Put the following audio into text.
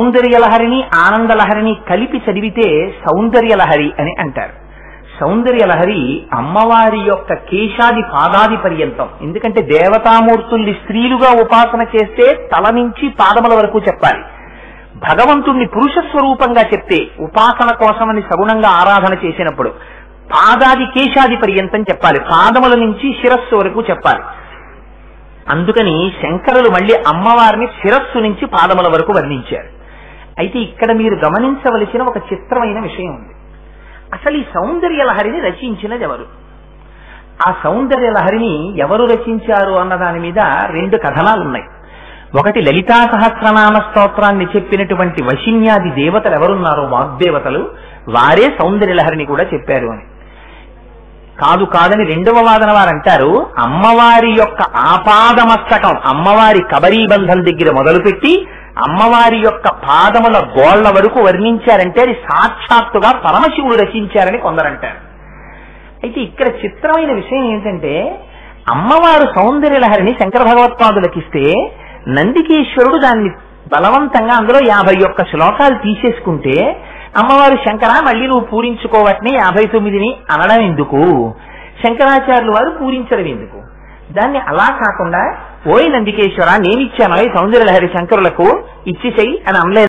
సౌందర్యలహరిని ఆనందలహరిని కలిపి చదివితే సౌందర్యలహరి అని అంటారు. సౌందర్యలహరి అమ్మవారి యొక్క కేశాది పాదాది పర్యంతం. ఎందుకంటే దేవతామూర్తుల్ని స్త్రీలుగా ఉపాసన చేస్తే తల నుంచి పాదముల వరకు చెప్పాలి. భగవంతుణ్ణి పురుష స్వరూపంగా చెప్తే ఉపాసన కోసమని సగుణంగా ఆరాధన చేసినప్పుడు పాదాది కేశాది పర్యంతం చెప్పాలి, పాదముల నుంచి శిరస్సు వరకు చెప్పాలి. అందుకని శంకరులు మళ్ళీ అమ్మవారిని శిరస్సు నుంచి పాదముల వరకు వర్ణించారు. అయితే ఇక్కడ మీరు గమనించవలసిన ఒక చిత్రమైన విషయం ఉంది. అసలు ఈ సౌందర్యలహరిని రచించినది ఎవరు? ఆ సౌందర్యలహరిని ఎవరు రచించారు అన్న దాని మీద రెండు కథనాలు ఉన్నాయి. ఒకటి లలితా సహస్రనామ స్తోత్రాన్ని చెప్పినటువంటి వశిన్యాది దేవతలు ఎవరున్నారో వాగ్దేవతలు, వారే సౌందర్యలహరిని కూడా చెప్పారు అని. కాదని రెండవ వాదన వారు అంటారు, అమ్మవారి యొక్క ఆపాదమస్తకం, అమ్మవారి కబరీబంధం దగ్గర మొదలుపెట్టి అమ్మవారి యొక్క పాదముల గోళ్ల వరకు వర్ణించారంటే అది సాక్షాత్తుగా పరమశివుడు రచించారని కొందరంటారు. అయితే ఇక్కడ చిత్రమైన విషయం ఏంటంటే, అమ్మవారు సౌందర్యలహరిని శంకర భగవత్పాదులకిస్తే నందికేశ్వరుడు దాన్ని బలవంతంగా అందులో 51 శ్లోకాలు తీసేసుకుంటే అమ్మవారు శంకర మళ్ళీ నువ్వు పూరించుకోవట్ని 59ని అనడం ఎందుకు, శంకరాచార్యులు వారు పూరించడం ఎందుకు? దాన్ని అలా కాకుండా ఓయ్ నందికేశ్వర నేనిచ్చాను ఈ సౌందర్యలహరి శంకరులకు ఇచ్చిసేయి అని అనలేదు.